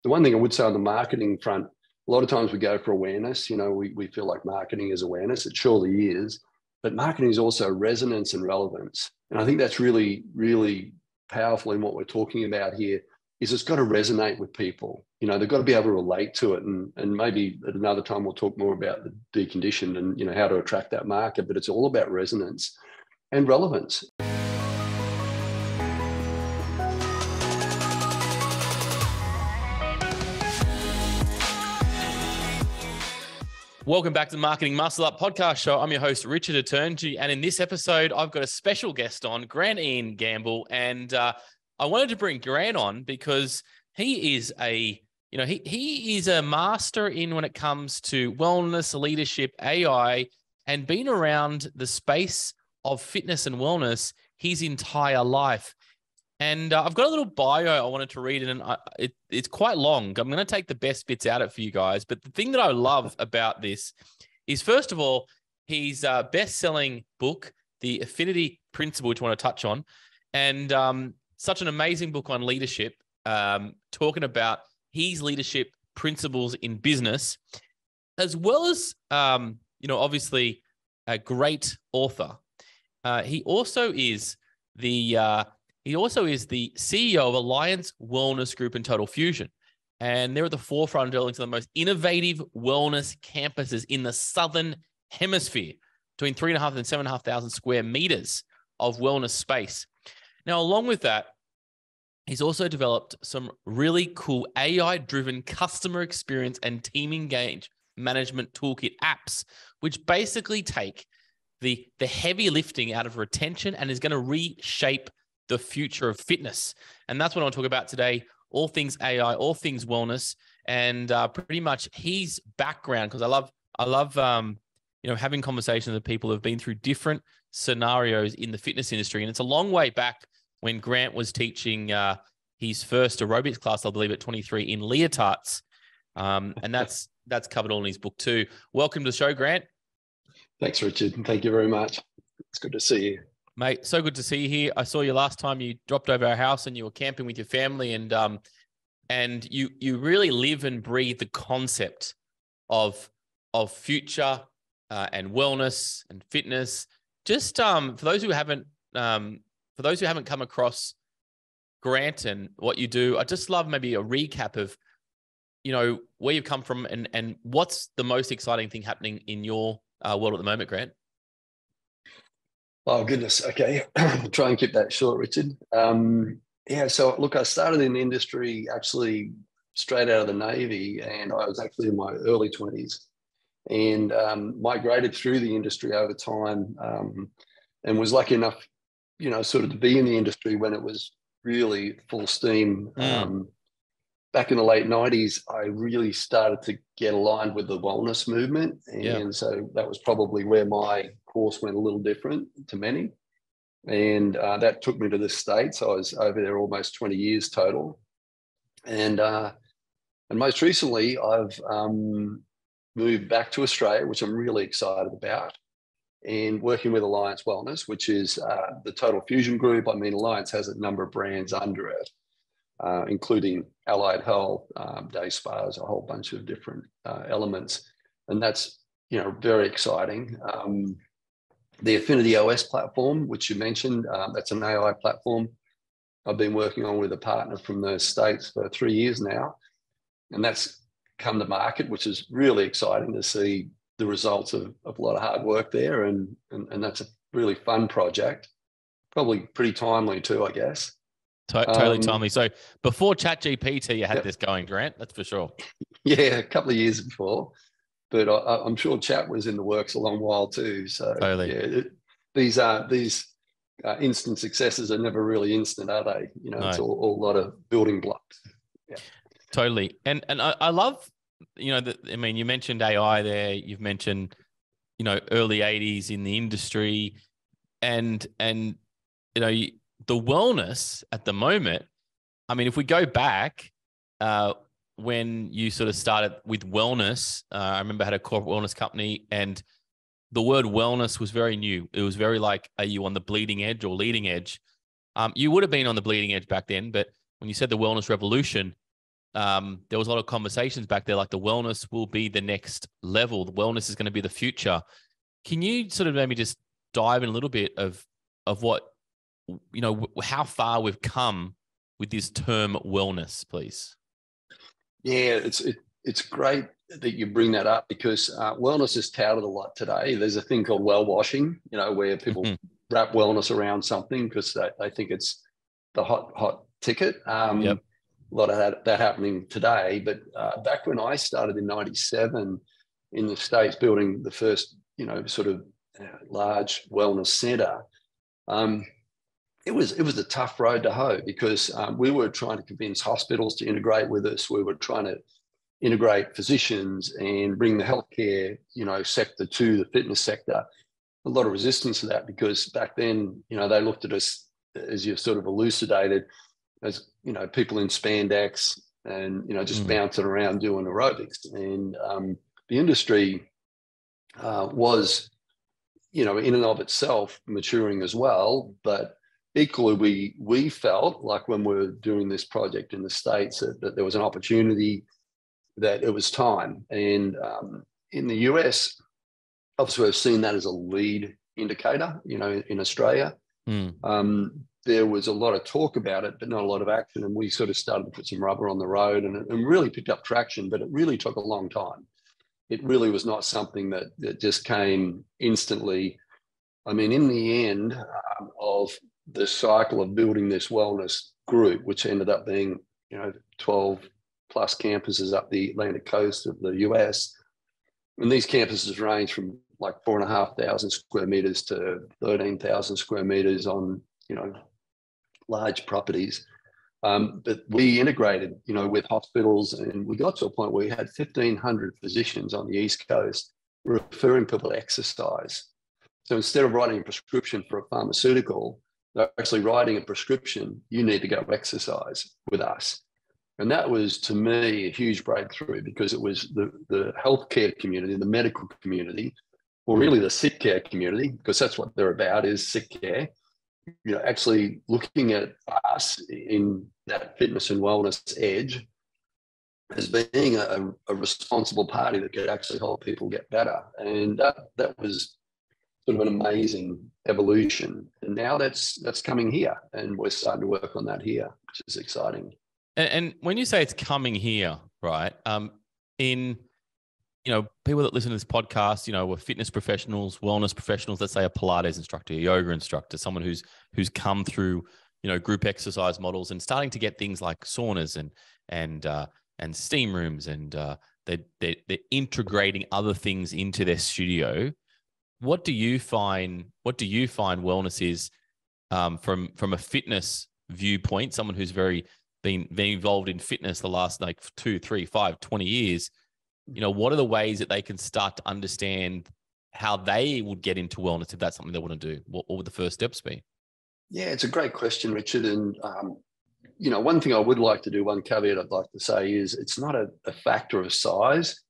The one thing I would say on the marketing front, a lot of times we go for awareness. We feel like marketing is awareness. It surely is, but marketing is also resonance and relevance. And I think that's really, really powerful in what we're talking about here. Is it's got to resonate with people. They've got to be able to relate to it. And maybe at another time we'll talk more about the deconditioned and how to attract that market. But it's all about resonance and relevance. Welcome back to the Marketing Muscle Up podcast show. I'm your host, Richard Aturnji, and in this episode, I've got a special guest on, Grant Ian Gamble, and I wanted to bring Grant on because he is he is a master in when it comes to wellness, leadership, AI, and been around the space of fitness and wellness his entire life. And I've got a little bio I wanted to read, and it's quite long. I'm going to take the best bits out of it for you guys. But the thing that I love about this is, first of all, his best-selling book, The Affinity Principle, which I want to touch on, and such an amazing book on leadership, talking about his leadership principles in business, as well as, obviously a great author. He also is the CEO of Alliance Wellness Group and Total Fusion. And they're at the forefront of building some of the most innovative wellness campuses in the Southern Hemisphere, between 3,500 and 7,500 square meters of wellness space. Now, along with that, he's also developed some really cool AI-driven customer experience and team engage management toolkit apps, which basically take the heavy lifting out of retention and is going to reshape the future of fitness. And that's what I want to talk about today. All things AI, all things wellness, and pretty much his background, because I love having conversations with people who have been through different scenarios in the fitness industry. And it's a long way back when Grant was teaching his first aerobics class, I believe at 23, in leotards. And that's covered all in his book too. Welcome to the show, Grant. Thanks, Richard. And thank you very much. It's good to see you. Mate, so good to see you here. I saw you last time you dropped over our house and you were camping with your family, and you really live and breathe the concept of future and wellness and fitness. Just for those who haven't come across Grant and what you do, I just love maybe a recap of where you've come from and what's the most exciting thing happening in your world at the moment, Grant. Oh, goodness. Okay. I'll try and keep that short, Richard. So look, I started in the industry actually straight out of the Navy, and I was actually in my early 20s and migrated through the industry over time, and was lucky enough, sort of to be in the industry when it was really full steam. Back in the late 90s, I really started to get aligned with the wellness movement. And so that was probably where my course went a little different to many. And that took me to the States. I was over there almost 20 years total. And most recently, I've moved back to Australia, which I'm really excited about, and working with Alliance Wellness, which is the Total Fusion Group. I mean, Alliance has a number of brands under it, including Allied Health, day spas, a whole bunch of different elements. And that's, very exciting. The Affinity OS platform, which you mentioned, that's an AI platform I've been working on with a partner from the States for 3 years now. And that's come to market, which is really exciting to see the results of a lot of hard work there. And that's a really fun project, probably pretty timely too, I guess. Totally timely. So before ChatGPT, you had this going, Grant, that's for sure. Yeah, a couple of years before, but I'm sure chat was in the works a long while too. So totally. These instant successes are never really instant, are they? No. It's all a lot of building blocks. Yeah, totally. And I love, you mentioned AI there. You've mentioned, early 80s in the industry, and the wellness at the moment. I mean, if we go back, when you sort of started with wellness, I remember I had a corporate wellness company, and the word wellness was very new. It was very like, are you on the bleeding edge or leading edge? You would have been on the bleeding edge back then, but when you said the wellness revolution, there was a lot of conversations back there, like the wellness will be the next level. The wellness is going to be the future. Can you sort of maybe just dive in a little bit of what, how far we've come with this term wellness, please? Yeah, it's great that you bring that up, because wellness is touted a lot today. There's a thing called well washing, where people wrap wellness around something because they think it's the hot ticket. Yep. A lot of that happening today. But back when I started in '97 in the States, building the first, sort of large wellness center, it was a tough road to hoe, because we were trying to convince hospitals to integrate with us. We were trying to integrate physicians and bring the healthcare, sector to the fitness sector. A lot of resistance to that, because back then, they looked at us, as you've sort of elucidated, as, people in spandex and, just bouncing around doing aerobics. And the industry was, in and of itself maturing as well. But equally, we felt like when we were doing this project in the States that there was an opportunity, that it was time. And in the US, obviously we've seen that as a lead indicator, in Australia. There was a lot of talk about it, but not a lot of action. And we sort of started to put some rubber on the road, and really picked up traction, but it really took a long time. It really was not something that just came instantly. I mean, in the end of the cycle of building this wellness group, which ended up being, 12 plus campuses up the Atlantic coast of the US. And these campuses range from like 4,500 square meters to 13,000 square meters on, large properties. But we integrated, with hospitals, and we got to a point where we had 1,500 physicians on the East Coast referring people to exercise. So instead of writing a prescription for a pharmaceutical, they're actually writing a prescription, you need to go exercise with us. And that was, to me, a huge breakthrough, because it was the healthcare community, the medical community, or really the sick care community, because that's what they're about, is sick care, actually looking at us in that fitness and wellness edge as being a responsible party that could actually help people get better. And that was sort of an amazing evolution. And now that's coming here, and we're starting to work on that here, which is exciting. And when you say it's coming here, right? People that listen to this podcast, were fitness professionals, wellness professionals. Let's say a Pilates instructor, a yoga instructor, someone who's come through, group exercise models and starting to get things like saunas and steam rooms, and they're integrating other things into their studio. What do you find wellness is from a fitness viewpoint? Someone who's been involved in fitness the last 2, 3, 5, 20 years. What are the ways that they can start to understand how they would get into wellness if that's something they want to do? What would the first steps be? Yeah, it's a great question, Richard. And, one thing I would like to do, one caveat I'd like to say is it's not a factor of size.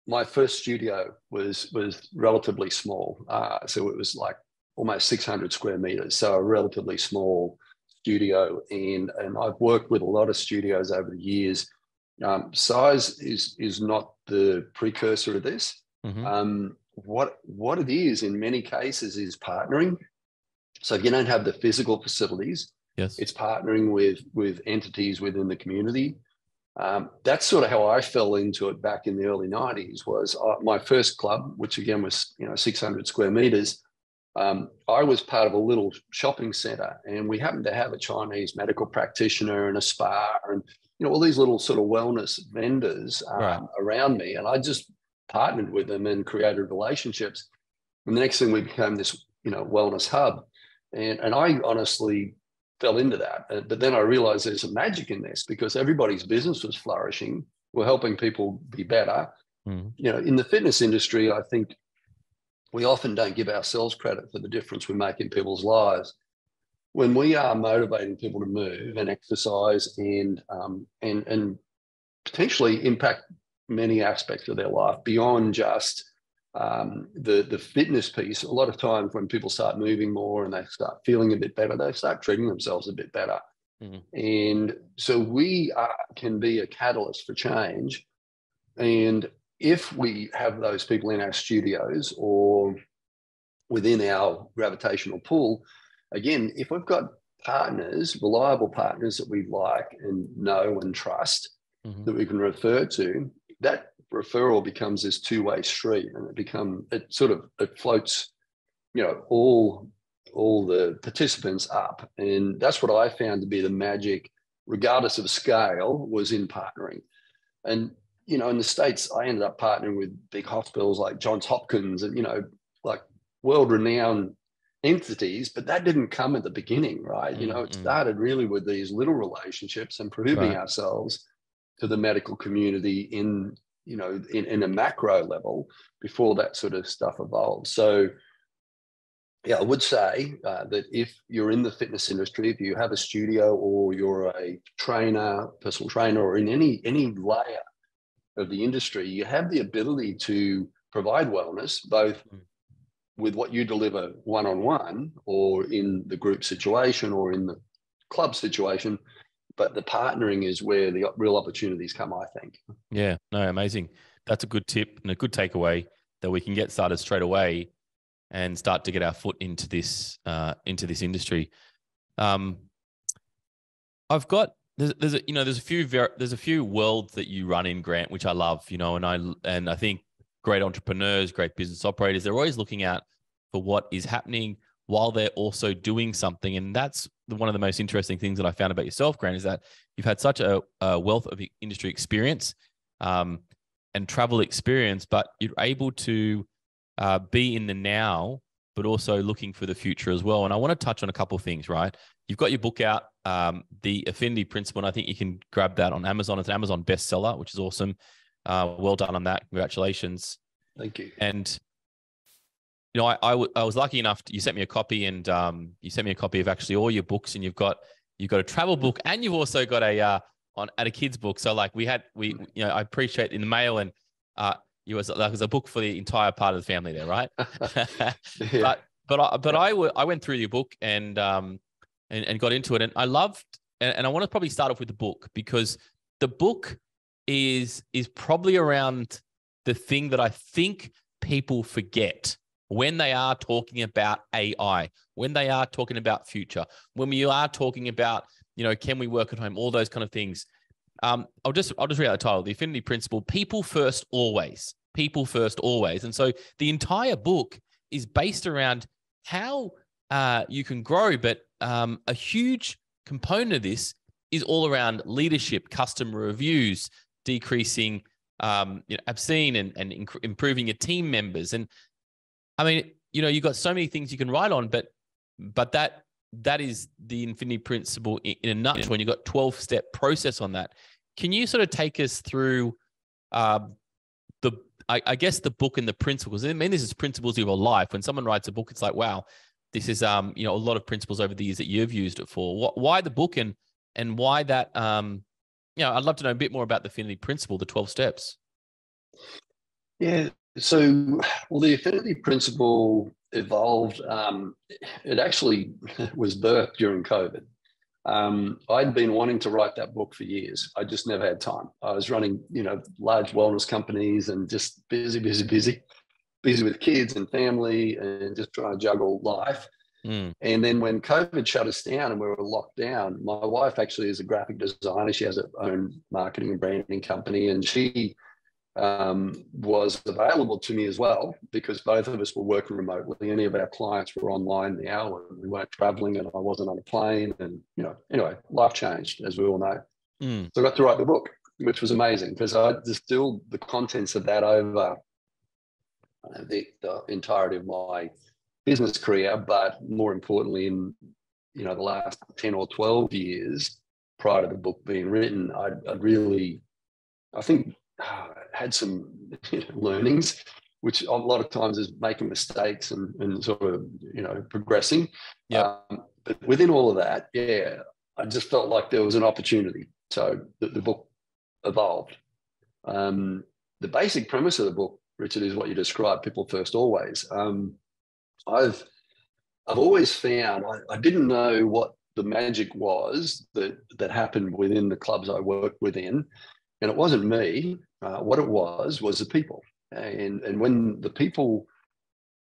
My first studio was relatively small. So it was like almost 600 square meters. So a relatively small studio. And I've worked with a lot of studios over the years. Size is not the precursor to this. What it is in many cases is partnering. So if you don't have the physical facilities, yes, it's partnering with entities within the community. That's sort of how I fell into it back in the early 90s. Was my first club, which again was 600 square meters. I was part of a little shopping center, and we happened to have a Chinese medical practitioner and a spa and all these little sort of wellness vendors around me. And I just partnered with them and created relationships. And the next thing, we became this wellness hub. And I honestly fell into that. But then I realized there's some magic in this, because everybody's business was flourishing. We're helping people be better. In the fitness industry, I think we often don't give ourselves credit for the difference we make in people's lives. When we are motivating people to move and exercise and potentially impact many aspects of their life beyond just the fitness piece, a lot of times when people start moving more and they start feeling a bit better, they start treating themselves a bit better. Mhm. And so can be a catalyst for change. And if we have those people in our studios or within our gravitational pull, again, if we've got partners, reliable partners that we like and know and trust, Mhm. that we can refer to, that referral becomes this two-way street, and it floats, all the participants up. And that's what I found to be the magic, regardless of scale, was in partnering. And in the States, I ended up partnering with big hospitals like Johns Hopkins and like world-renowned entities, but that didn't come at the beginning, right? It started really with these little relationships and proving ourselves to the medical community in a macro level before that sort of stuff evolved. So yeah, I would say that if you're in the fitness industry, if you have a studio or you're a trainer, personal trainer, or in any layer of the industry, you have the ability to provide wellness, both with what you deliver one-on-one or in the group situation or in the club situation. But the partnering is where the real opportunities come, I think. Yeah, no, amazing. That's a good tip and a good takeaway that we can get started straight away and start to get our foot into this industry. I've got there's a few worlds that you run in, Grant, which I love, and I think great entrepreneurs, great business operators, they're always looking out for what is happening while they're also doing something. And that's one of the most interesting things that I found about yourself, Grant, is that you've had such a wealth of industry experience and travel experience, but you're able to be in the now, but also looking for the future as well. And I want to touch on a couple of things, right? You've got your book out, The Affinity Principle, and I think you can grab that on Amazon. It's an Amazon bestseller, which is awesome. Well done on that. Congratulations. Thank you. And, I was lucky enough, you sent me a copy, and you sent me a copy of actually all your books, and you've got a travel book, and you've also got a kid's book. So like I appreciate in the mail, and it was a book for the entire part of the family there, right? Yeah. I went through your book and got into it, and I loved, and I want to probably start off with the book, because the book is probably around the thing that I think people forget when they are talking about AI, when they are talking about future, when we are talking about, can we work at home, all those kind of things. I'll just read out the title, The Affinity Principle, People First Always. People First Always. And so the entire book is based around how you can grow, but a huge component of this is all around leadership, customer reviews, decreasing obscene and improving your team members. And I mean, you've got so many things you can write on, but that is the Infinity Principle in a nutshell. When you've got 12-step process on that. Can you sort of take us through I guess the book and the principles? I mean, this is principles of your life. When someone writes a book, it's like, wow, this is a lot of principles over the years that you've used it for. Why the book and why that? I'd love to know a bit more about the Affinity Principle, the 12 steps. Yeah. So, the Affinity Principle evolved. It actually was birthed during COVID. I'd been wanting to write that book for years. I just never had time. I was running, large wellness companies and just busy with kids and family and just trying to juggle life. And then when COVID shut us down and we were locked down, my wife actually is a graphic designer. She has her own marketing and branding company, and she was available to me as well, because both of us were working remotely. Any of our clients were online now, and we weren't traveling, and I wasn't on a plane. And anyway, life changed, as we all know. So I got to write the book, which was amazing, because I distilled the contents of that over the entirety of my business career, but more importantly, in the last 10 or 12 years prior to the book being written, I'd really, I think, had some learnings, which a lot of times is making mistakes and sort of progressing. Yeah. But within all of that, I just felt like there was an opportunity. So the book evolved. The basic premise of the book, Richard, is what you described: people first, always. I've always found I didn't know what the magic was that happened within the clubs I worked within. And it wasn't me. What it was the people. And when the people,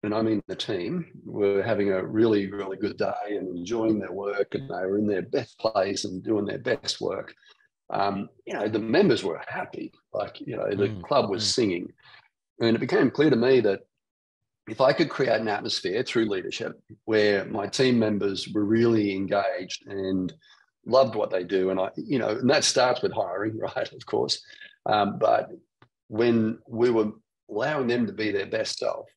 and I mean the team, were having a really, really good day and enjoying their work, and they were in their best place and doing their best work, the members were happy. Like, the club was singing. And it became clear to me that if I could create an atmosphere through leadership where my team members were really engaged and loved what they do, and and that starts with hiring, right? Of course. But when we were allowing them to be their best self,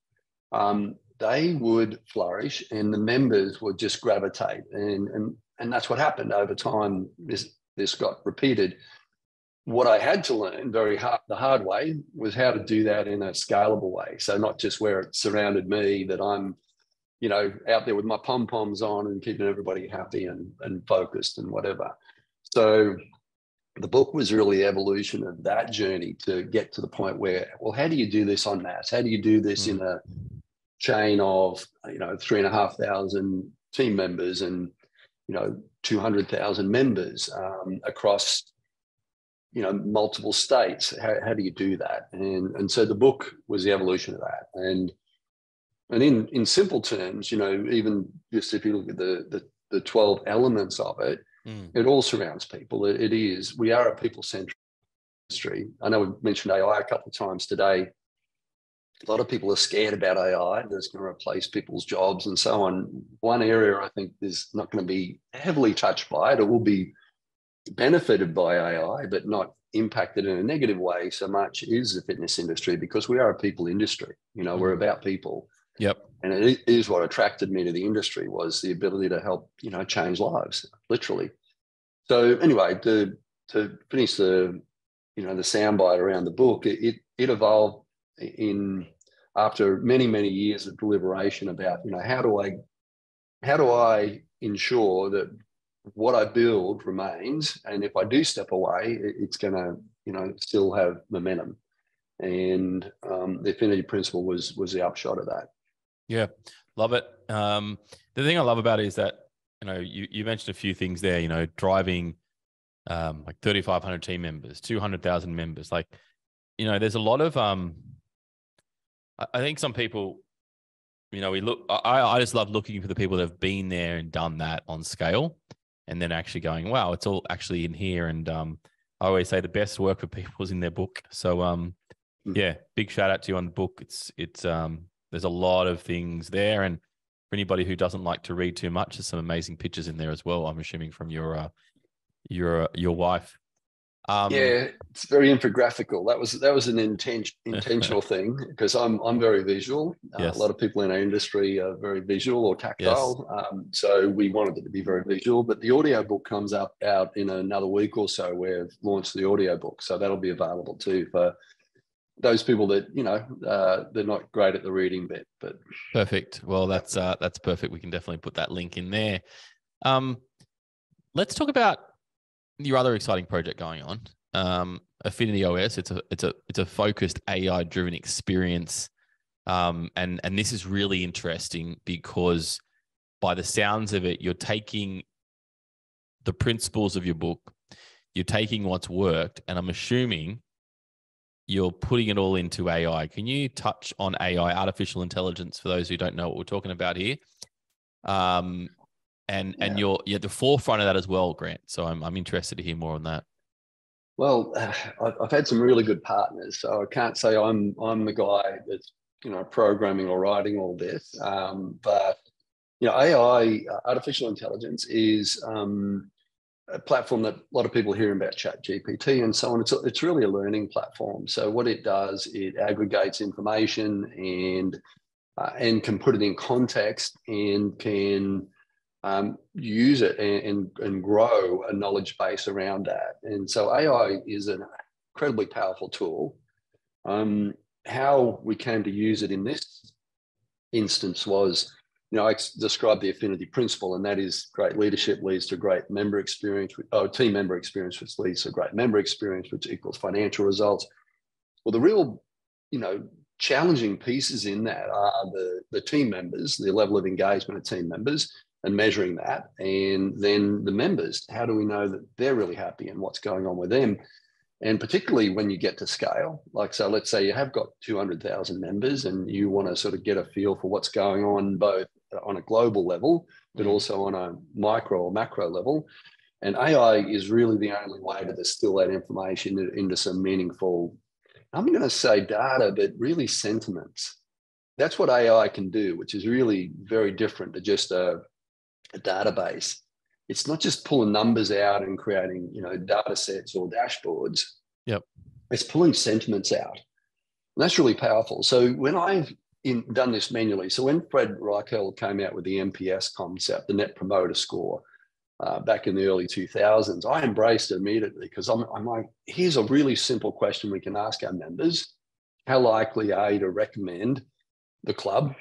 they would flourish, and the members would just gravitate. And that's what happened over time. This got repeated. What I had to learn the hard way was how to do that in a scalable way. So not just where it surrounded me, that I'm, out there with my pom-poms on and keeping everybody happy and focused and whatever. So the book was really the evolution of that journey to get to the point where, well, how do you do this en masse? How do you do this in a chain of, 3,500 team members and, 200,000 members across, multiple states? How do you do that? And so the book was the evolution of that. And in simple terms, even just if you look at the 12 elements of it, it all surrounds people. We are a people-centric industry. I know we've mentioned AI a couple of times today. A lot of people are scared about AI. That's going to replace people's jobs and so on. One area I think is not going to be heavily touched by it. It will be benefited by AI, but not impacted in a negative way so much, is the fitness industry, because we are a people industry. We're about people. Yep. And it is what attracted me to the industry, was the ability to help, change lives, literally. So anyway, to finish the soundbite around the book, it evolved after many, many years of deliberation about, how do I ensure that what I build remains, and if I do step away, it's going to, still have momentum. And the affinity principle was the upshot of that. Yeah, love it. The thing I love about it is that, you mentioned a few things there, driving like 3,500 team members, 200,000 members. Like, there's a lot of, I think some people, I just love looking for the people that have been there and done that on scale, and then actually going, wow, it's all actually in here. And I always say the best work for people is in their book. So yeah, big shout out to you on the book. It's there's a lot of things there. And for anybody who doesn't like to read too much, there's some amazing pictures in there as well, I'm assuming, from your wife. Yeah, it's very infographical. That was an intentional thing, because I'm very visual. Yes. A lot of people in our industry are very visual or tactile. Yes. So we wanted it to be very visual. But the audio book comes out in another week or so. We've launched the audio book, so that'll be available too for those people that they're not great at the reading bit. But perfect. Well, that's perfect. We can definitely put that link in there. Let's talk about your other exciting project going on, Affinity OS. It's a focused AI-driven experience, and this is really interesting because, by the sounds of it, you're taking the principles of your book, you're taking what's worked, and I'm assuming you're putting it all into AI. Can you touch on AI, artificial intelligence, for those who don't know what we're talking about here? And you're at the forefront of that as well, Grant. So I'm interested to hear more on that. Well, I've had some really good partners, so I can't say I'm the guy that's programming or writing all this. But AI, artificial intelligence, is a platform that a lot of people hear about, ChatGPT and so on. It's really a learning platform. So what it does, it aggregates information and can put it in context and can use it and grow a knowledge base around that. And so AI is an incredibly powerful tool. How we came to use it in this instance was, I described the affinity principle, and that is great leadership leads to great member experience, team member experience, which leads to great member experience, which equals financial results. Well, the real, challenging pieces in that are the team members, the level of engagement of team members, and measuring that. And then the members, how do we know that they're really happy and what's going on with them? And particularly when you get to scale, like, so let's say you have got 200,000 members and you want to sort of get a feel for what's going on, both on a global level, but also on a micro or macro level. And AI is really the only way to distill that information into some meaningful, I'm going to say data, but really sentiments. That's what AI can do, which is really very different to just a database. It's not just pulling numbers out and creating, data sets or dashboards. Yep. It's pulling sentiments out. And that's really powerful. So when I've done this manually, so when Fred Reichheld came out with the NPS concept, the Net Promoter Score, back in the early 2000s, I embraced it immediately because I'm like, here's a really simple question we can ask our members. How likely are you to recommend the club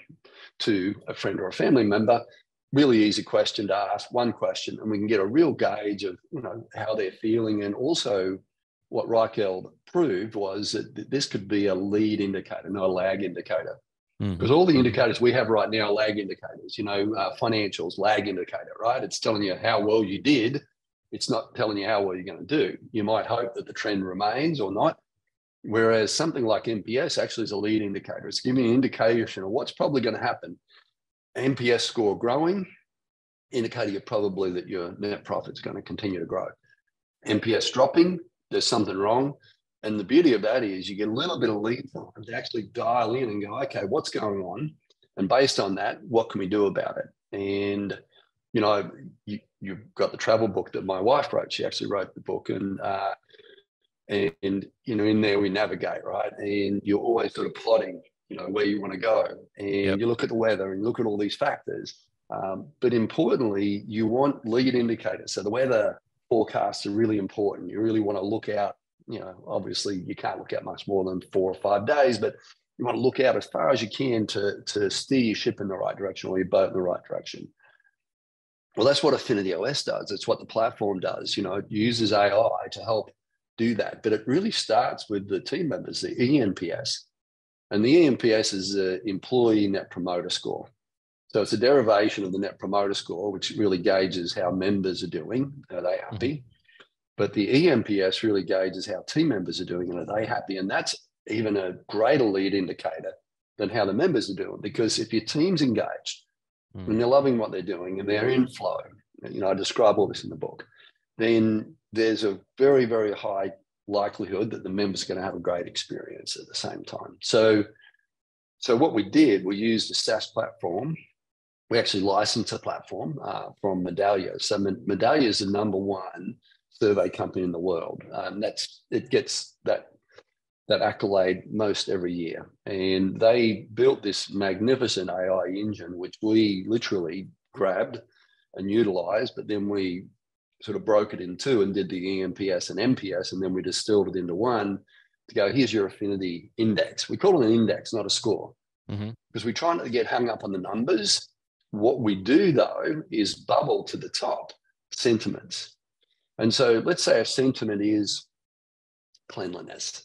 to a friend or a family member? Really easy question to ask, one question, and we can get a real gauge of, how they're feeling. And also what Reichheld proved was that this could be a lead indicator, not a lag indicator. Because all the indicators we have right now are lag indicators, financials, lag indicator, right? It's telling you how well you did. It's not telling you how well you're going to do. You might hope that the trend remains or not. Whereas something like NPS actually is a lead indicator. It's giving you an indication of what's probably going to happen. NPS score growing, indicating probably that your net profit is going to continue to grow. NPS dropping, there's something wrong. And the beauty of that is you get a little bit of lead time to actually dial in and go, okay, what's going on? And based on that, what can we do about it? And, you've got the travel book that my wife wrote. She actually wrote the book, and in there we navigate, right? And you're always sort of plotting, where you want to go. And you look at the weather and you look at all these factors. But importantly, you want lead indicators. So the weather forecasts are really important. You really want to look out. Obviously you can't look out much more than 4 or 5 days, but you want to look out as far as you can to steer your ship in the right direction or your boat in the right direction. Well, that's what Affinity OS does. It's what the platform does. It uses AI to help do that, but it really starts with the team members, the ENPS. And the ENPS is the Employee Net Promoter Score. So it's a derivation of the Net Promoter Score, which really gauges how members are doing. Are they happy? But the ENPS really gauges how team members are doing and are they happy? And that's even a greater lead indicator than how the members are doing. Because if your team's engaged and they're loving what they're doing and they're in flow, I describe all this in the book, then there's a very, very high likelihood that the member's going to have a great experience at the same time. So what we did, we used a SaaS platform. We actually licensed a platform from Medallia. So Medallia is the #1 survey company in the world. It gets that accolade most every year. And they built this magnificent AI engine, which we literally grabbed and utilized, but then we sort of broke it in two and did the ENPS and NPS, and then we distilled it into one to go, here's your affinity index. We call it an index, not a score, because we try not to get hung up on the numbers. What we do, though, is bubble to the top sentiments. And so let's say a sentiment is cleanliness.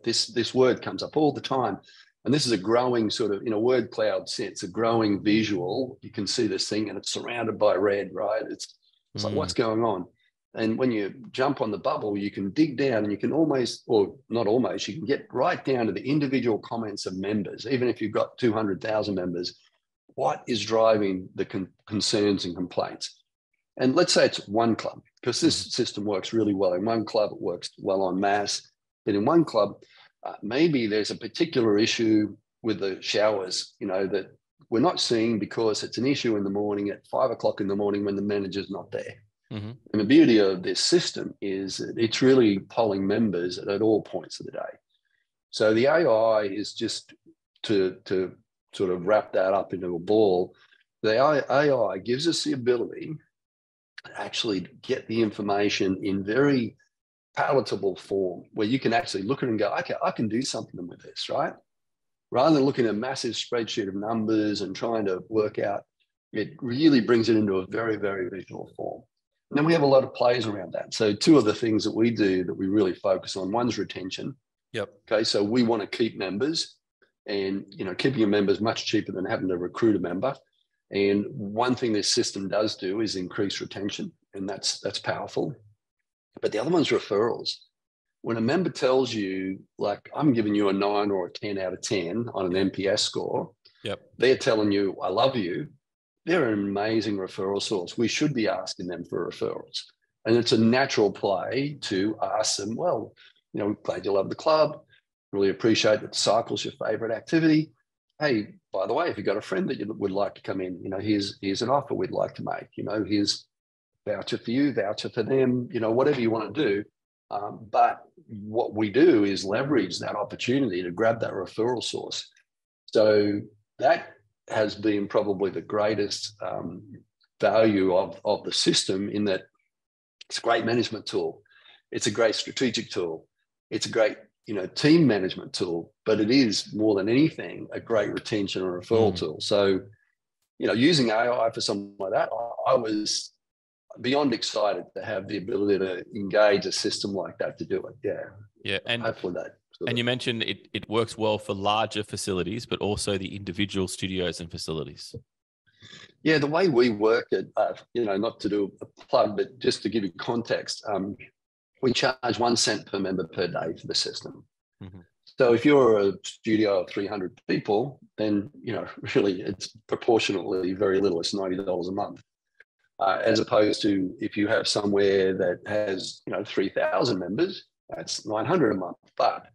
This word comes up all the time. And this is a growing sort of, in a word cloud sense, a growing visual. You can see this thing and it's surrounded by red, right? It's like, what's going on? And when you jump on the bubble, you can dig down and you can almost, or not almost, you can get right down to the individual comments of members. Even if you've got 200,000 members, what is driving the concerns and complaints? And let's say it's one club, because this system works really well. In one club, it works well en masse. But in one club, maybe there's a particular issue with the showers, that we're not seeing because it's an issue in the morning at 5 o'clock in the morning when the manager's not there. And the beauty of this system is that it's really polling members at all points of the day. So the AI is just to sort of wrap that up into a ball. The AI gives us the ability to actually get the information in very palatable form where you can actually look at it and go, okay, I can do something with this, right? Rather than looking at a massive spreadsheet of numbers and trying to work out, it really brings it into a very, very visual form. And then we have a lot of plays around that. So two of the things that we do that we really focus on, one's retention. Okay, so we want to keep members, and keeping a member is much cheaper than having to recruit a member. And one thing this system does do is increase retention, and that's powerful. But the other one's referrals. When a member tells you, like, I'm giving you a 9 or a 10 out of 10 on an NPS score, they're telling you, I love you. They're an amazing referral source. We should be asking them for referrals. And it's a natural play to ask them, well, you know, glad you love the club. Really appreciate that cycle's your favorite activity. Hey, by the way, if you've got a friend that you would like to come in, you know, here's an offer we'd like to make. You know, here's voucher for you, voucher for them, you know, whatever you want to do. But what we do is leverage that opportunity to grab that referral source. So that has been probably the greatest value of the system, in that it's a great management tool. It's a great strategic tool. It's a great, you know, team management tool, but it is more than anything a great retention and referral tool. So, you know, using AI for something like that, I was beyond excited to have the ability to engage a system like that to do it. Yeah. And hopefully that. And you mentioned it works well for larger facilities, but also the individual studios and facilities. Yeah, the way we work at, you know, not to do a plug, but just to give you context, we charge 1 cent per member per day for the system. Mm-hmm. So if you're a studio of 300 people, then, you know, really it's proportionately very little. It's $90 a month. As opposed to if you have somewhere that has, you know, 3,000 members, that's $900 a month. But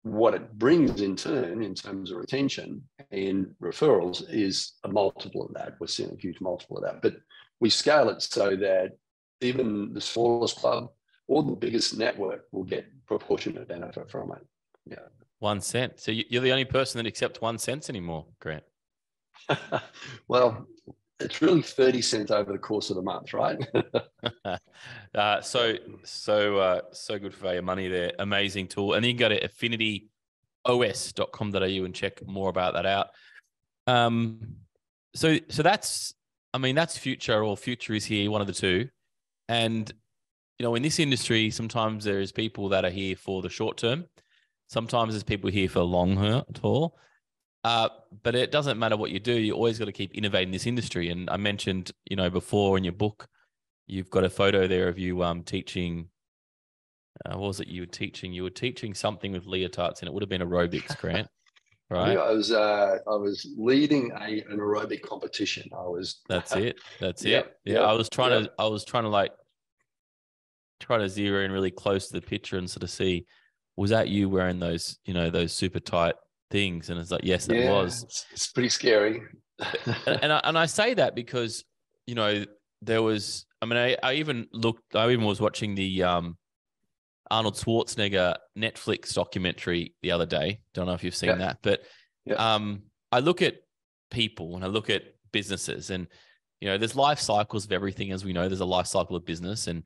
what it brings in turn, in terms of retention and referrals, is a multiple of that. We're seeing a huge multiple of that. But we scale it so that even the smallest club or the biggest network will get proportionate benefit from it. Yeah. 1 cent. So you're the only person that accepts 1 cent anymore, Grant. Well, it's really 30 cents over the course of the month, right? So good for your money there. Amazing tool. And then you can go to affinityos.com.au and check more about that out. So that's, I mean, that's future, or future is here, one of the two. And, you know, in this industry, sometimes there is people that are here for the short term. Sometimes there's people here for the long haul. But it doesn't matter what you do. You always got to keep innovating this industry. And I mentioned, you know, before in your book, you've got a photo there of you teaching. What was it you were teaching? You were teaching something with leotards, and it would have been aerobics, Grant, right? Yeah, I was leading an aerobic competition. That's it. Yep, Yeah, I was trying to like try to zero in really close to the picture and sort of see, was that you wearing those, you know, those super tight things? And it's like, yes, that was. It's pretty scary. and I say that because, you know, there was, I mean, I even was watching the Arnold Schwarzenegger Netflix documentary the other day. Don't know if you've seen that, but I look at people and I look at businesses, and, you know, there's life cycles of everything. As we know, there's a life cycle of business, and,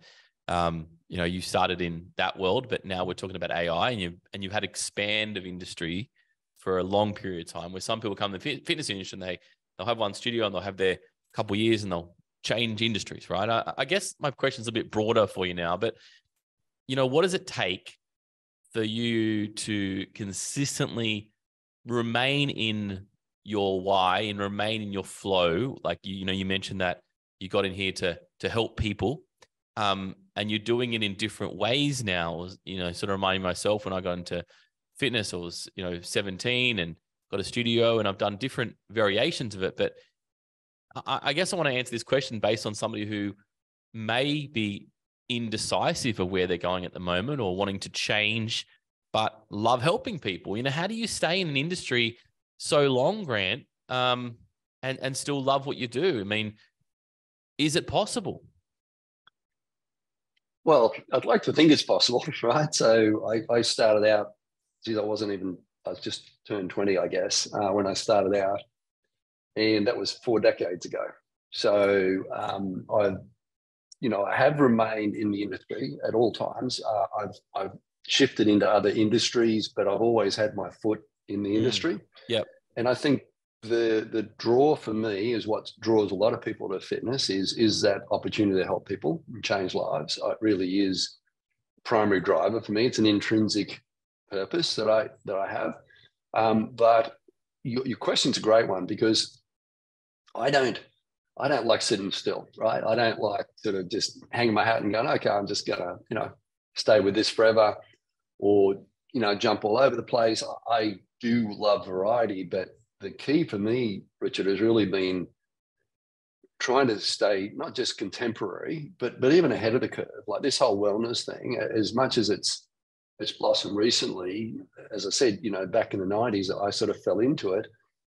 you know, you started in that world, but now we're talking about AI, and you've had expand of industry for a long period of time, where some people come to the fitness industry and they'll have one studio and they'll have their couple of years and they'll change industries, right? I guess my question's a bit broader for you now, but, you know, what does it take for you to consistently remain in your why and remain in your flow? Like, you know, you mentioned that you got in here to help people, and you're doing it in different ways now. You know, sort of reminding myself when I got into fitness, I was, you know, 17 and got a studio, and I've done different variations of it. But I guess I want to answer this question based on somebody who may be indecisive of where they're going at the moment, or wanting to change, but love helping people. You know, how do you stay in an industry so long, Grant, and still love what you do? I mean, is it possible? Well, I'd like to think it's possible, right? So I started out, I was just turned 20, I guess, when I started out, and that was 4 decades ago. So I have remained in the industry at all times. I've shifted into other industries, but I've always had my foot in the industry. Yep. And I think the draw for me is what draws a lot of people to fitness is that opportunity to help people and change lives. It really is primary driver for me. It's an intrinsic purpose that I have. But your question's a great one, because I don't like sitting still, right? I don't like sort of just hanging my hat and going, okay, I'm just gonna, stay with this forever, or jump all over the place. I do love variety, but the key for me, Richard, has really been trying to stay not just contemporary, but even ahead of the curve. Like this whole wellness thing, as much as it's blossomed recently, as I said, back in the 90s, I sort of fell into it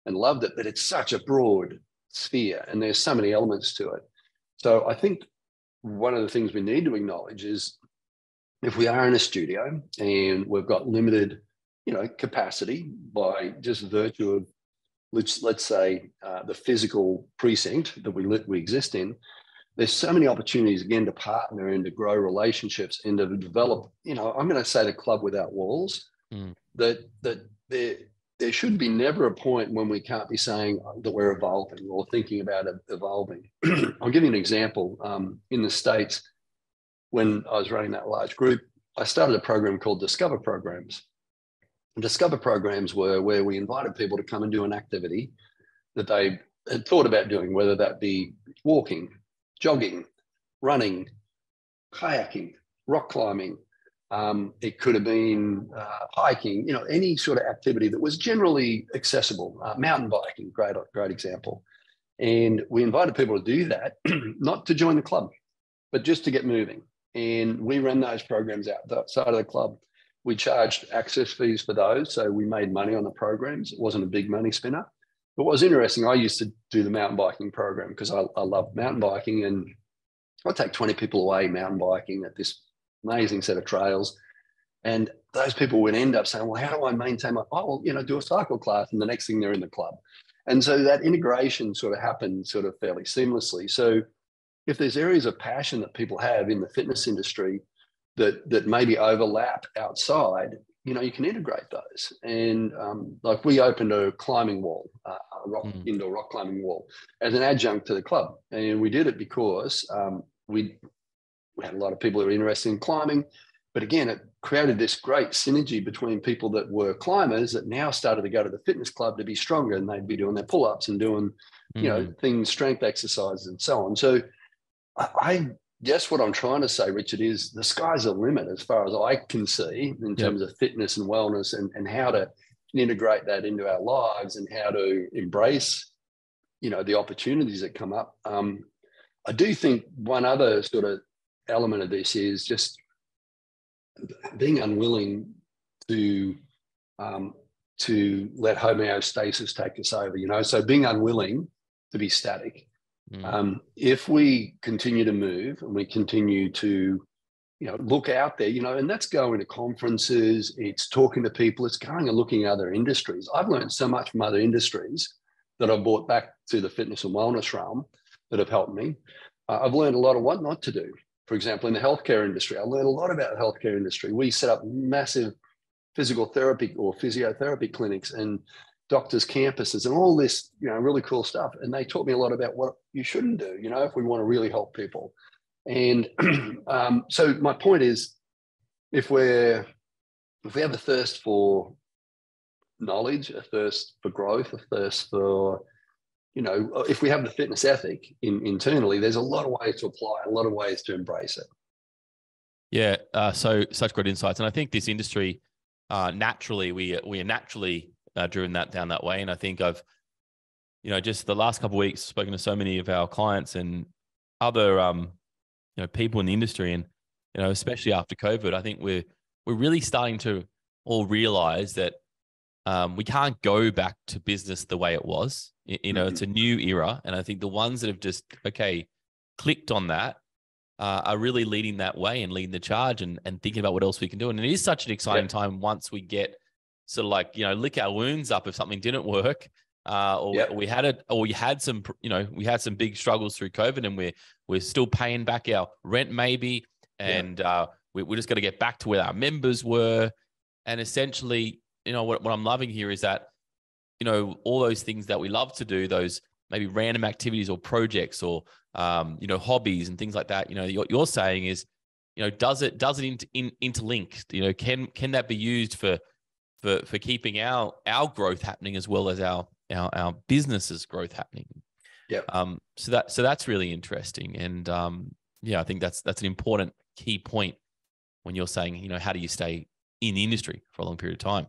and loved it, but it's such a broad sphere and there's so many elements to it. So I think one of the things we need to acknowledge is if we are in a studio and we've got limited, capacity by just virtue of, let's say, the physical precinct that we exist in, there's so many opportunities again to partner and to grow relationships and to develop. I'm going to say the club without walls. That there should be never a point when we can't be saying that we're evolving or thinking about evolving. I'll give you an example. In the States, when I was running that large group, I started a program called Discover Programs. And Discover Programs were where we invited people to come and do an activity that they had thought about doing, whether that be walking, jogging, running, kayaking, rock climbing. It could have been hiking, any sort of activity that was generally accessible. Mountain biking, great example. And we invited people to do that, not to join the club, but just to get moving. And we ran those programs outside of the club. We charged access fees for those, so we made money on the programs. It wasn't a big money spinner. But what was interesting, I used to do the mountain biking program because I love mountain biking, and I'd take 20 people away mountain biking at this amazing set of trails. And those people would end up saying, well, how do I maintain do a cycle class? And the next thing they're in the club. And so that integration sort of happened sort of fairly seamlessly. So if there's areas of passion that people have in the fitness industry that maybe overlap outside, you can integrate those. And like we opened a climbing wall, indoor rock climbing wall as an adjunct to the club. And we did it because we had a lot of people that were interested in climbing. But again, it created this great synergy between people that were climbers that now started to go to the fitness club to be stronger, and they'd be doing their pull-ups and doing, things, strength exercises and so on. So I guess what I'm trying to say, Richard, is the sky's the limit as far as I can see in terms of fitness and wellness and how to integrate that into our lives and how to embrace, the opportunities that come up. I do think one other sort of element of this is just being unwilling to let homeostasis take us over, so being unwilling to be static. If we continue to move and we continue to, look out there, and that's going to conferences, it's talking to people, it's going and looking at other industries. I've learned so much from other industries that I've brought back to the fitness and wellness realm that have helped me. I've learned a lot of what not to do. For example, in the healthcare industry, I learned a lot about the healthcare industry. We set up massive physical therapy or physiotherapy clinics and doctors' campuses and all this, really cool stuff. And they taught me a lot about what you shouldn't do, if we want to really help people. And so my point is, if we have a thirst for knowledge, a thirst for growth, a thirst for, if we have the fitness ethic internally, there's a lot of ways to apply, a lot of ways to embrace it. Yeah. So such great insights. And I think this industry, naturally, we are naturally driven down that way. And I think I've, just the last couple of weeks spoken to so many of our clients and other, people in the industry, and, especially after COVID, I think we're really starting to all realize that we can't go back to business the way it was. It's a new era. And I think the ones that have just, clicked on that are really leading that way and leading the charge and thinking about what else we can do. And it is such an exciting time once we get sort of like, lick our wounds up if something didn't work, we had some big struggles through COVID, and we're still paying back our rent maybe. And we're just got to get back to where our members were. And essentially, what I'm loving here is that, all those things that we love to do, those maybe random activities or projects or, hobbies and things like that, what you're saying is, does it interlink? Can that be used for keeping our growth happening as well as our business's growth happening? Yeah. So that's really interesting. And yeah, I think that's an important key point when you're saying, you know, how do you stay in the industry for a long period of time?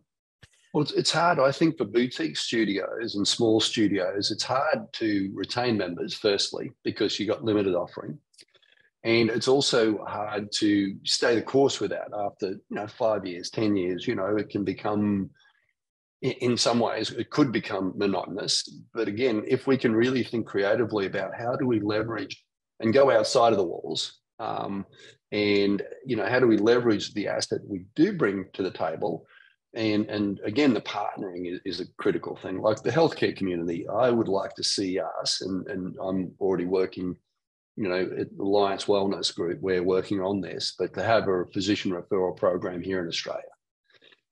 Well, it's hard, I think, for boutique studios and small studios. It's hard to retain members, firstly, because you got limited offering. And it's also hard to stay the course with that after, 5 years, 10 years. It can become, in some ways, it could become monotonous. But again, if we can really think creatively about how do we leverage and go outside of the walls, and how do we leverage the asset we do bring to the table. And again, the partnering is a critical thing. Like the healthcare community, I would like to see us, and I'm already working, at the Alliance Wellness Group, we're working on this, but to have a physician referral program here in Australia,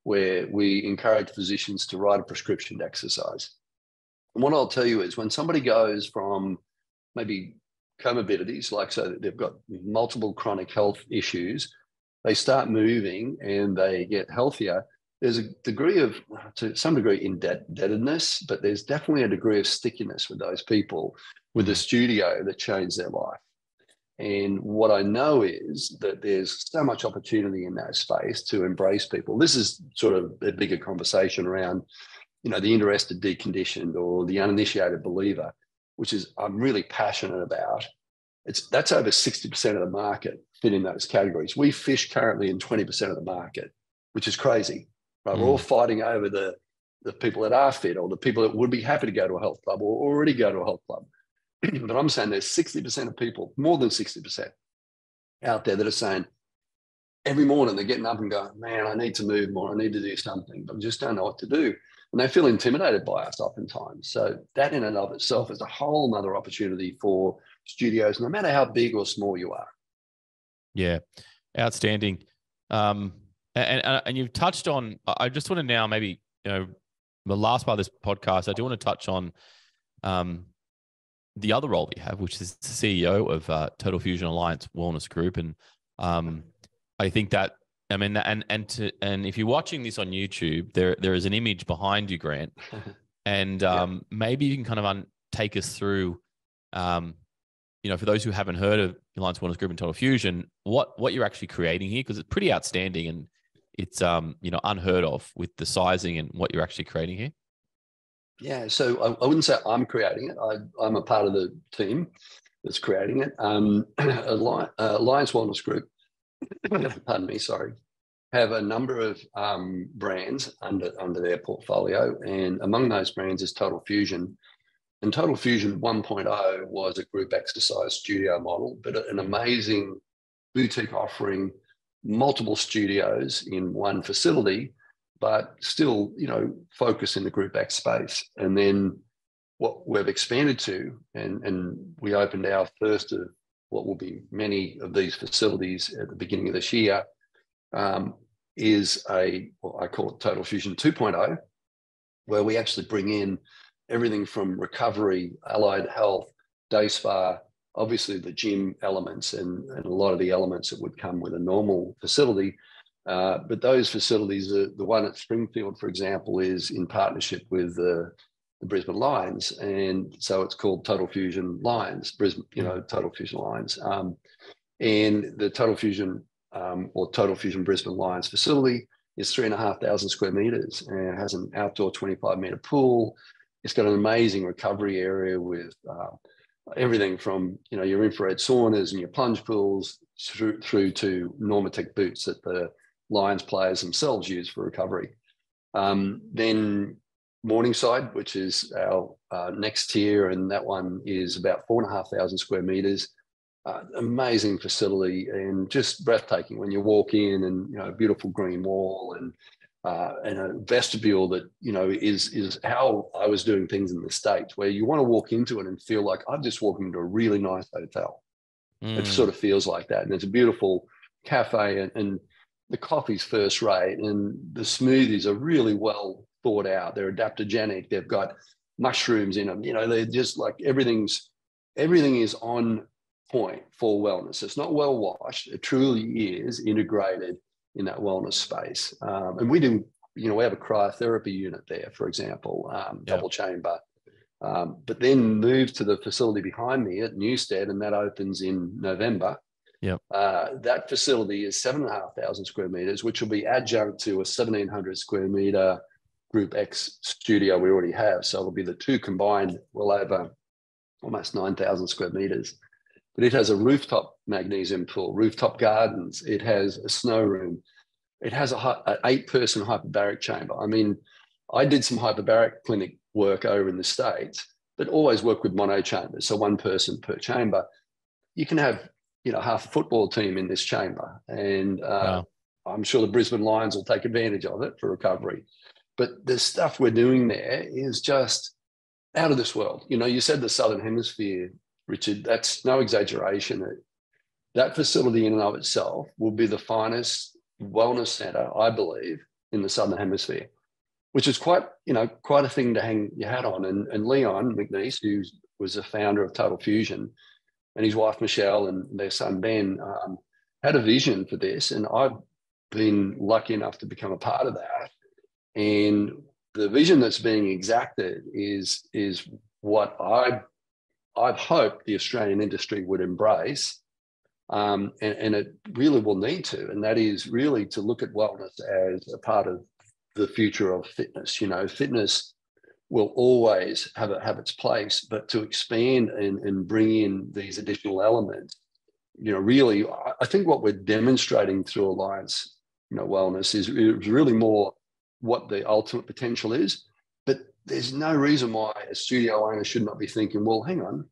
where we encourage physicians to write a prescription to exercise. And what I'll tell you is when somebody goes from maybe comorbidities, like so they've got multiple chronic health issues, they start moving and they get healthier. There's a degree of, to some degree, indebtedness, but there's definitely a degree of stickiness with those people with the studio that changed their life. And what I know is that there's so much opportunity in that space to embrace people. This is sort of a bigger conversation around, the interested deconditioned or the uninitiated believer, which is I'm really passionate about. That's over 60% of the market fit in those categories. We fish currently in 20% of the market, which is crazy. Right? We're all fighting over the people that are fit or the people that would be happy to go to a health club or already go to a health club. But I'm saying there's 60% of people, more than 60% out there that are saying every morning they're getting up and going, man, I need to move more. I need to do something, but I just don't know what to do. And they feel intimidated by us oftentimes. So that in and of itself is a whole nother opportunity for studios, no matter how big or small you are. Yeah, outstanding. And you've touched on, I just want to now maybe, the last part of this podcast, I do want to touch on the other role that you have, which is the CEO of Total Fusion Alliance Wellness Group. And I think that, and if you're watching this on YouTube, there is an image behind you, Grant. And maybe you can kind of take us through, for those who haven't heard of Alliance Wellness Group and Total Fusion, what you're actually creating here, because it's pretty outstanding and it's unheard of with the sizing and what you're actually creating here. Yeah, so I wouldn't say I'm creating it. I'm a part of the team that's creating it. Alliance Wellness Group, pardon me, sorry, have a number of brands under their portfolio, and among those brands is Total Fusion. And Total Fusion 1.0 was a group exercise studio model, but an amazing boutique offering, multiple studios in one facility, but still, focus in the group X space. And then what we've expanded to, and we opened our first of what will be many of these facilities at the beginning of this year, is I call it Total Fusion 2.0, where we actually bring in everything from recovery, allied health, day spa, obviously the gym elements and a lot of the elements that would come with a normal facility. But those facilities, the one at Springfield, for example, is in partnership with the Brisbane Lions. And so it's called Total Fusion Lions, Brisbane, Total Fusion Lions. And the Total Fusion or Total Fusion Brisbane Lions facility is 3,500 square meters and it has an outdoor 25-meter pool. It's got an amazing recovery area with everything from your infrared saunas and your plunge pools through to Normatec boots that the Lions players themselves use for recovery. Then Morningside, which is our next tier, and that one is about 4,500 square meters. Amazing facility and just breathtaking when you walk in, and a beautiful green wall and a vestibule that is how I was doing things in the States, where you want to walk into it and feel like I've just walked into a really nice hotel. It sort of feels like that, and it's a beautiful cafe, and the coffee's first rate, and the smoothies are really well thought out. They're adaptogenic. They've got mushrooms in them. They're just like everything is on point for wellness. It's not well washed. It truly is integrated in that wellness space. And we do, we have a cryotherapy unit there, for example, double chamber. but then moved to the facility behind me at Newstead, and that opens in November. Yep. That facility is 7,500 square meters, which will be adjunct to a 1,700 square meter Group X studio we already have. So it'll be the two combined, well over almost 9,000 square meters. But it has a rooftop magnesium pool, rooftop gardens. It has a snow room. It has an 8-person hyperbaric chamber. I mean, I did some hyperbaric clinic work over in the States, but always work with mono chambers, so 1 person per chamber. You can have, half a football team in this chamber, and Wow. I'm sure the Brisbane Lions will take advantage of it for recovery. But the stuff we're doing there is just out of this world. You said the Southern Hemisphere, Richard. That's no exaggeration. That facility in and of itself will be the finest wellness centre, I believe, in the Southern Hemisphere, which is quite a thing to hang your hat on. And Leon McNeese, who was the founder of Total Fusion, and his wife Michelle and their son Ben, had a vision for this, and I've been lucky enough to become a part of that. And the vision that's being exacted is what I've hoped the Australian industry would embrace, and it really will need to, and that is really to look at wellness as a part of the future of fitness. Fitness will always have its place, but to expand and bring in these additional elements, really, I think what we're demonstrating through Alliance, Wellness is really more what the ultimate potential is. But there's no reason why a studio owner should not be thinking, well, hang on,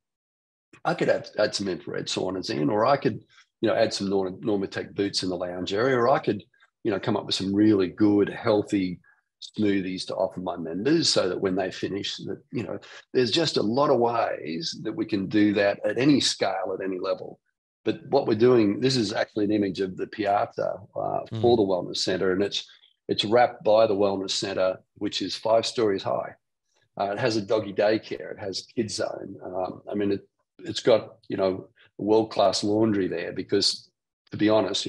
I could add some infrared saunas in, or I could, add some Normatec boots in the lounge area, or I could, come up with some really good, healthy smoothies to offer my members, so that when they finish, that there's just a lot of ways that we can do that at any scale, at any level. But what we're doing, this is actually an image of the piazza for the wellness center, and it's wrapped by the wellness center, which is 5 stories high. It has a doggy daycare. It has a kids zone. It's got world-class laundry there, because, to be honest,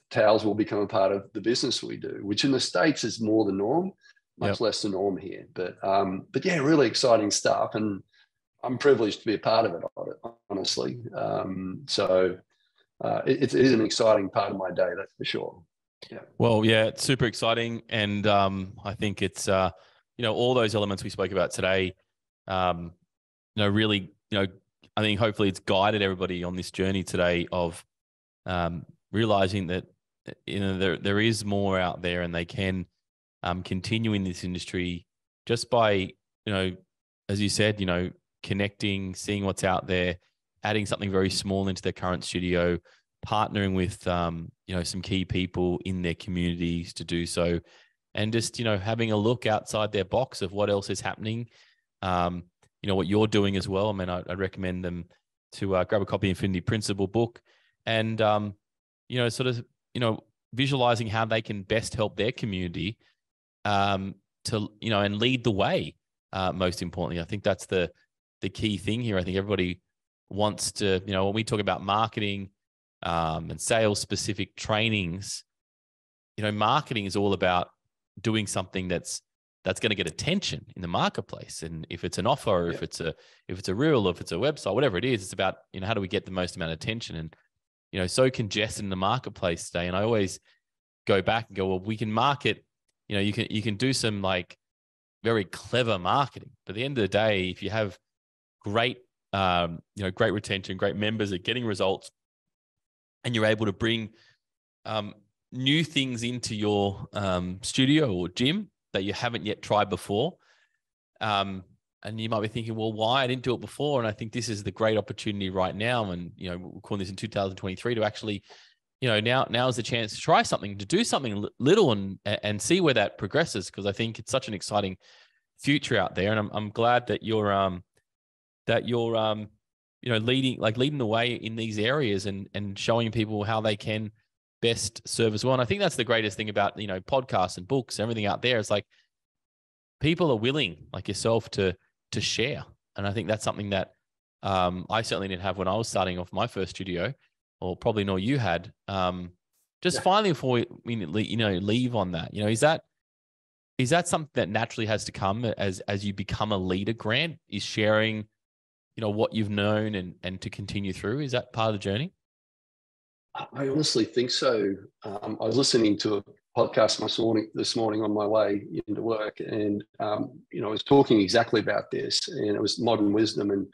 towels will become a part of the business we do, which in the States is more the norm, much less the norm here. But yeah, really exciting stuff, and I'm privileged to be a part of it, honestly. It is an exciting part of my day, that's for sure. Yeah. Well, yeah, it's super exciting, and I think it's all those elements we spoke about today. Really, I think hopefully it's guided everybody on this journey today of realizing that there is more out there, and they can continue in this industry just by as you said, connecting, seeing what's out there, adding something very small into their current studio, partnering with some key people in their communities to do so, and just having a look outside their box of what else is happening. What you're doing as well. I mean, I'd recommend them to grab a copy of Infinity Principle book, and visualizing how they can best help their community and lead the way. Most importantly, I think that's the key thing here. I think everybody wants to, when we talk about marketing and sales specific trainings, marketing is all about doing something that's going to get attention in the marketplace. And if it's an offer, or if it's a reel, or if it's a website, whatever it is, it's about, how do we get the most amount of attention? And, so congested in the marketplace today. And I always go back and go, well, we can market, you can do some like very clever marketing, but at the end of the day, if you have great retention, great members are getting results, and you're able to bring new things into your studio or gym that you haven't yet tried before. And you might be thinking, well, why? I didn't do it before. And I think this is the great opportunity right now. And, we're calling this in 2023 to actually, now is the chance to try something, to do something little and see where that progresses. Because I think it's such an exciting future out there. And I'm glad that you're leading the way in these areas and showing people how they can best serve as well. And I think that's the greatest thing about, podcasts and books, everything out there. It's like people are willing, like yourself, to share. And I think that's something that I certainly didn't have when I was starting off my first studio, or probably nor you had. Finally, before we leave on that, is that Is that something that naturally has to come as you become a leader, Grant? Is sharing, what you've known and to continue through? Is that part of the journey? I honestly think so. I was listening to a podcast this morning on my way into work, and I was talking exactly about this, and it was modern wisdom, and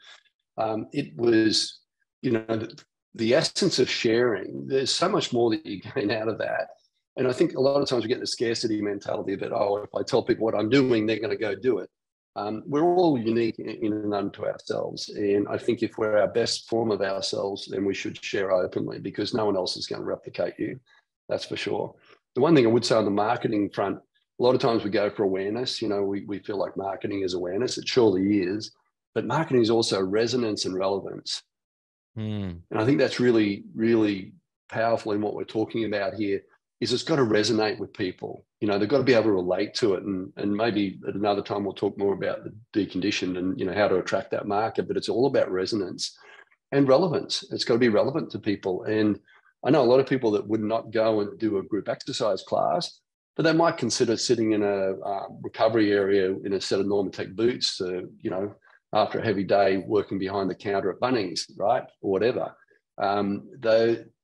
it was, the essence of sharing. There's so much more that you gain out of that. And I think a lot of times we get the scarcity mentality that, if I tell people what I'm doing, they're going to go do it. We're all unique in and unto ourselves. And I think if we're our best form of ourselves, then we should share openly, because no one else is going to replicate you. That's for sure. The one thing I would say on the marketing front, a lot of times we go for awareness. We feel like marketing is awareness. It surely is. But marketing is also resonance and relevance. And I think that's really, really powerful in what we're talking about here. Is it's got to resonate with people. They've got to be able to relate to it. And maybe at another time we'll talk more about the deconditioned and, how to attract that market. But it's all about resonance and relevance. It's got to be relevant to people. And I know a lot of people that would not go and do a group exercise class, but they might consider sitting in a recovery area in a set of Normatec boots to, after a heavy day working behind the counter at Bunnings, right? Or whatever.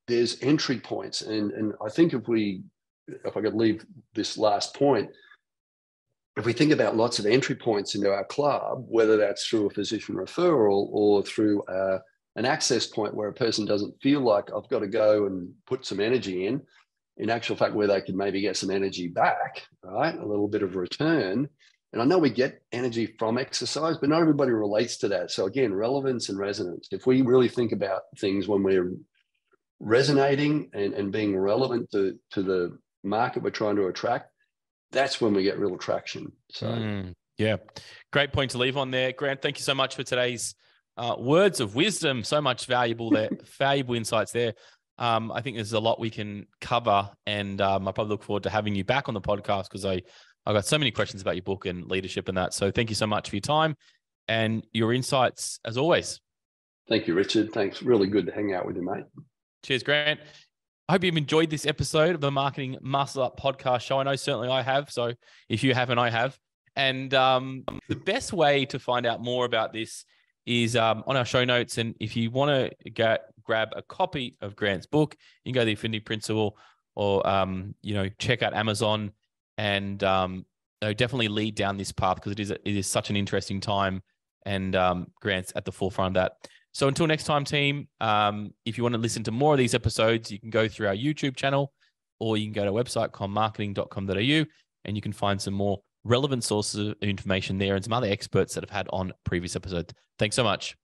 There's entry points. And I think if I could leave this last point, if we think about lots of entry points into our club, whether that's through a physician referral or through an access point where a person doesn't feel like I've got to go and put some energy in actual fact, where they could maybe get some energy back, right? A little bit of return. And I know we get energy from exercise, but not everybody relates to that. So again, relevance and resonance. If we really think about things when we're resonating and being relevant to the market we're trying to attract, that's when we get real traction. So yeah, great point to leave on there. Grant, thank you so much for today's words of wisdom. So much valuable insights there. I think there's a lot we can cover, and I probably look forward to having you back on the podcast, because I got so many questions about your book and leadership and that. So thank you so much for your time and your insights as always. Thank you, Richard. Thanks. Really good to hang out with you, mate. Cheers, Grant. I hope you've enjoyed this episode of the Marketing Muscle Up podcast show. I know certainly I have. So if you haven't, I have. And the best way to find out more about this is on our show notes. And if you want to grab a copy of Grant's book, you can go to the Affinity Principle, or check out Amazon, and definitely lead down this path, because it is such an interesting time, and Grant's at the forefront of that. So until next time, team, if you want to listen to more of these episodes, you can go through our YouTube channel, or you can go to our website, commarketing.com.au, and you can find some more relevant sources of information there and some other experts that have had on previous episodes. Thanks so much.